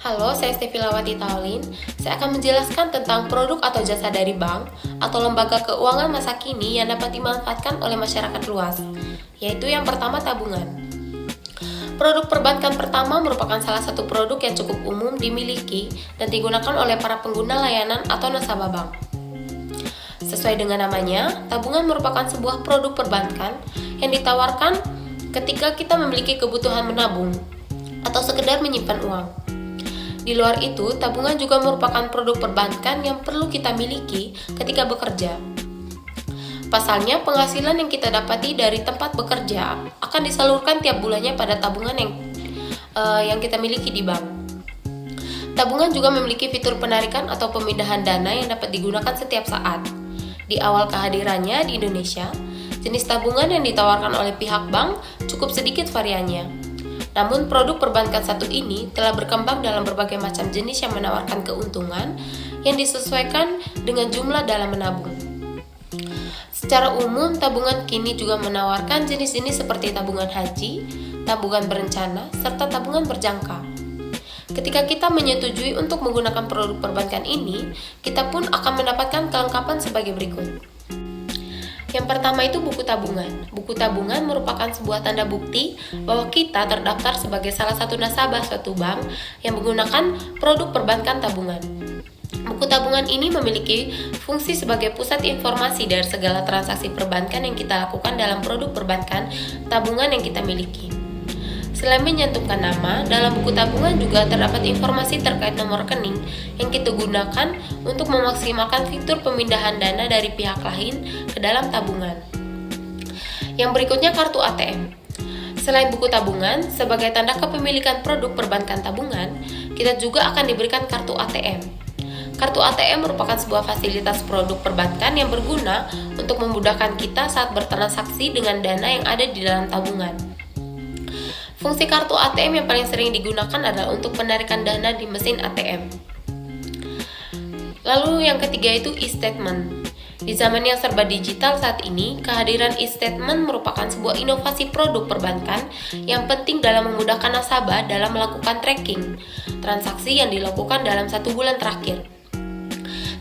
Halo, saya Stevi Lawati Taulin. Saya akan menjelaskan tentang produk atau jasa dari bank atau lembaga keuangan masa kini yang dapat dimanfaatkan oleh masyarakat luas, yaitu yang pertama tabungan. Produk perbankan pertama merupakan salah satu produk yang cukup umum dimiliki dan digunakan oleh para pengguna layanan atau nasabah bank. Sesuai dengan namanya, tabungan merupakan sebuah produk perbankan yang ditawarkan ketika kita memiliki kebutuhan menabung atau sekedar menyimpan uang. Di luar itu, tabungan juga merupakan produk perbankan yang perlu kita miliki ketika bekerja. Pasalnya, penghasilan yang kita dapati dari tempat bekerja akan disalurkan tiap bulannya pada tabungan yang kita miliki di bank. Tabungan juga memiliki fitur penarikan atau pemindahan dana yang dapat digunakan setiap saat. Di awal kehadirannya di Indonesia, jenis tabungan yang ditawarkan oleh pihak bank cukup sedikit variannya. Namun produk perbankan satu ini telah berkembang dalam berbagai macam jenis yang menawarkan keuntungan yang disesuaikan dengan jumlah dalam menabung. Secara umum, tabungan kini juga menawarkan jenis-jenis seperti tabungan haji, tabungan berencana, serta tabungan berjangka. Ketika kita menyetujui untuk menggunakan produk perbankan ini, kita pun akan mendapatkan kelengkapan sebagai berikut. Yang pertama itu buku tabungan. Buku tabungan merupakan sebuah tanda bukti bahwa kita terdaftar sebagai salah satu nasabah suatu bank yang menggunakan produk perbankan tabungan. Buku tabungan ini memiliki fungsi sebagai pusat informasi dari segala transaksi perbankan yang kita lakukan dalam produk perbankan tabungan yang kita miliki. Selain menyantumkan nama, dalam buku tabungan juga terdapat informasi terkait nomor rekening yang kita gunakan untuk memaksimalkan fitur pemindahan dana dari pihak lain ke dalam tabungan. Yang berikutnya kartu ATM. Selain buku tabungan, sebagai tanda kepemilikan produk perbankan tabungan, kita juga akan diberikan kartu ATM. Kartu ATM merupakan sebuah fasilitas produk perbankan yang berguna untuk memudahkan kita saat bertransaksi dengan dana yang ada di dalam tabungan. Fungsi kartu ATM yang paling sering digunakan adalah untuk penarikan dana di mesin ATM. Lalu yang ketiga itu e-statement. Di zaman yang serba digital saat ini, kehadiran e-statement merupakan sebuah inovasi produk perbankan yang penting dalam memudahkan nasabah dalam melakukan tracking transaksi yang dilakukan dalam 1 bulan terakhir.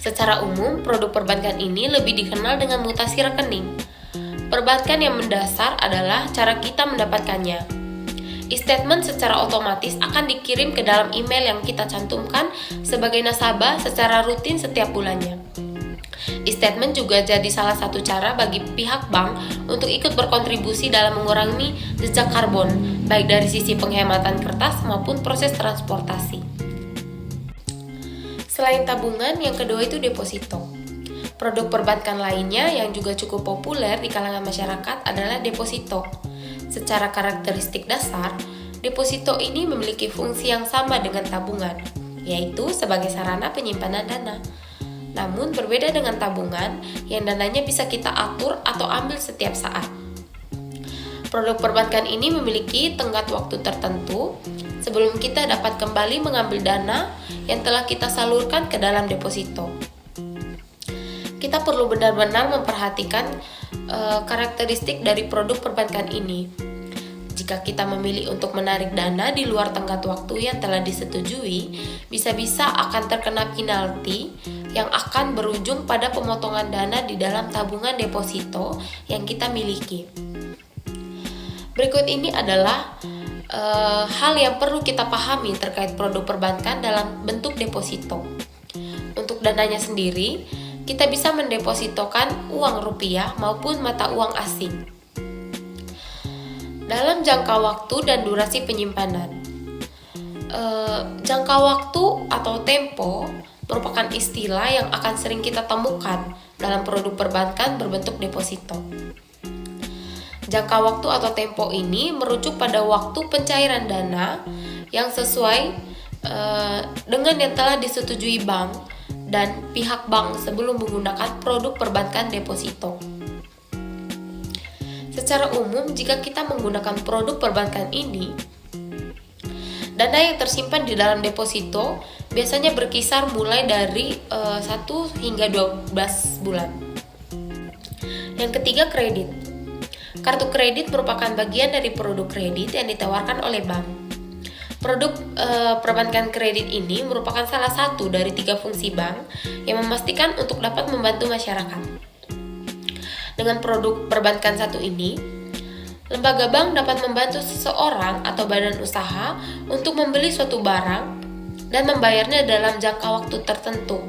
Secara umum, produk perbankan ini lebih dikenal dengan mutasi rekening. Perbankan yang mendasar adalah cara kita mendapatkannya. E-statement secara otomatis akan dikirim ke dalam email yang kita cantumkan sebagai nasabah secara rutin setiap bulannya. E-statement juga jadi salah satu cara bagi pihak bank untuk ikut berkontribusi dalam mengurangi jejak karbon, baik dari sisi penghematan kertas maupun proses transportasi. Selain tabungan, yang kedua itu deposito. Produk perbankan lainnya yang juga cukup populer di kalangan masyarakat adalah deposito. Secara karakteristik dasar, deposito ini memiliki fungsi yang sama dengan tabungan, yaitu sebagai sarana penyimpanan dana. Namun berbeda dengan tabungan, yang dananya bisa kita atur atau ambil setiap saat. Produk perbankan ini memiliki tenggat waktu tertentu sebelum kita dapat kembali mengambil dana yang telah kita salurkan ke dalam deposito. Kita perlu benar-benar memperhatikan karakteristik dari produk perbankan ini. Jika kita memilih untuk menarik dana di luar tenggat waktu yang telah disetujui, bisa-bisa akan terkena penalti yang akan berujung pada pemotongan dana di dalam tabungan deposito yang kita miliki. Berikut ini adalah hal yang perlu kita pahami terkait produk perbankan dalam bentuk deposito. Untuk dananya sendiri, kita bisa mendepositokan uang rupiah maupun mata uang asing dalam jangka waktu dan durasi penyimpanan. Jangka waktu atau tempo merupakan istilah yang akan sering kita temukan dalam produk perbankan berbentuk deposito. Jangka waktu atau tempo ini merujuk pada waktu pencairan dana yang sesuai dengan yang telah disetujui bank dan pihak bank sebelum menggunakan produk perbankan deposito. Secara umum, jika kita menggunakan produk perbankan ini, dana yang tersimpan di dalam deposito biasanya berkisar mulai dari 1 hingga 12 bulan. Yang ketiga, kredit. Kartu kredit merupakan bagian dari produk kredit yang ditawarkan oleh bank. Produk perbankan kredit ini merupakan salah satu dari 3 fungsi bank yang memastikan untuk dapat membantu masyarakat. Dengan produk perbankan satu ini, lembaga bank dapat membantu seseorang atau badan usaha untuk membeli suatu barang dan membayarnya dalam jangka waktu tertentu.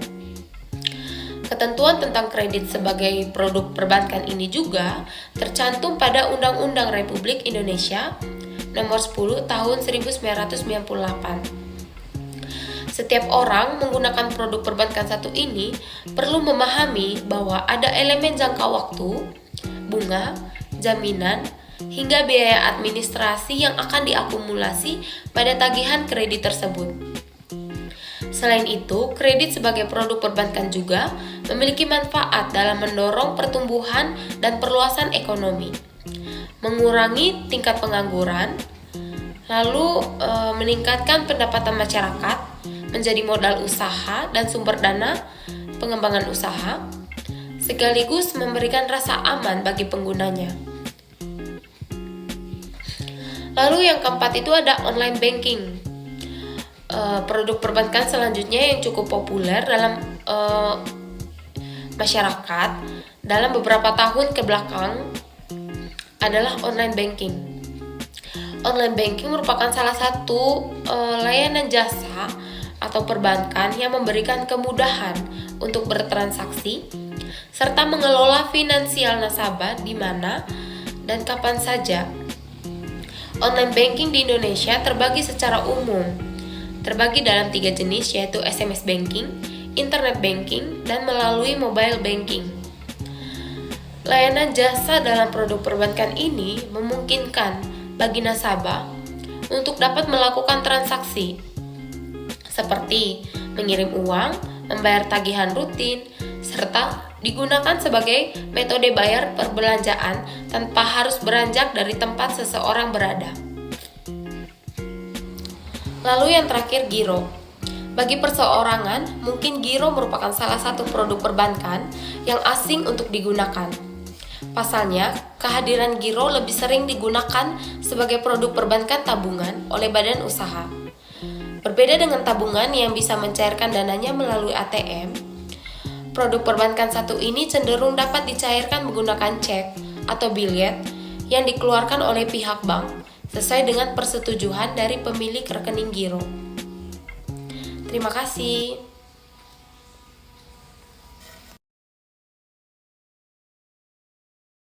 Ketentuan tentang kredit sebagai produk perbankan ini juga tercantum pada Undang-Undang Republik Indonesia Nomor 10 Tahun 1998. Setiap orang menggunakan produk perbankan satu ini perlu memahami bahwa ada elemen jangka waktu, bunga, jaminan, hingga biaya administrasi yang akan diakumulasi pada tagihan kredit tersebut. Selain itu, kredit sebagai produk perbankan juga memiliki manfaat dalam mendorong pertumbuhan dan perluasan ekonomi, mengurangi tingkat pengangguran, lalu meningkatkan pendapatan masyarakat menjadi modal usaha dan sumber dana pengembangan usaha, sekaligus memberikan rasa aman bagi penggunanya. Lalu yang keempat itu ada online banking. Produk perbankan selanjutnya yang cukup populer dalam masyarakat dalam beberapa tahun ke belakang adalah online banking. Online banking merupakan salah satu layanan jasa atau perbankan yang memberikan kemudahan untuk bertransaksi serta mengelola finansial nasabah di mana dan kapan saja. Online banking di Indonesia terbagi secara umum, terbagi dalam 3 jenis yaitu SMS banking, internet banking, dan melalui mobile banking. Layanan jasa dalam produk perbankan ini memungkinkan bagi nasabah untuk dapat melakukan transaksi seperti mengirim uang, membayar tagihan rutin, serta digunakan sebagai metode bayar perbelanjaan tanpa harus beranjak dari tempat seseorang berada. Lalu yang terakhir, giro. Bagi perseorangan, mungkin giro merupakan salah satu produk perbankan yang asing untuk digunakan. Pasalnya, kehadiran giro lebih sering digunakan sebagai produk perbankan tabungan oleh badan usaha. Berbeda dengan tabungan yang bisa mencairkan dananya melalui ATM, produk perbankan satu ini cenderung dapat dicairkan menggunakan cek atau biljet yang dikeluarkan oleh pihak bank sesuai dengan persetujuan dari pemilik rekening giro. Terima kasih.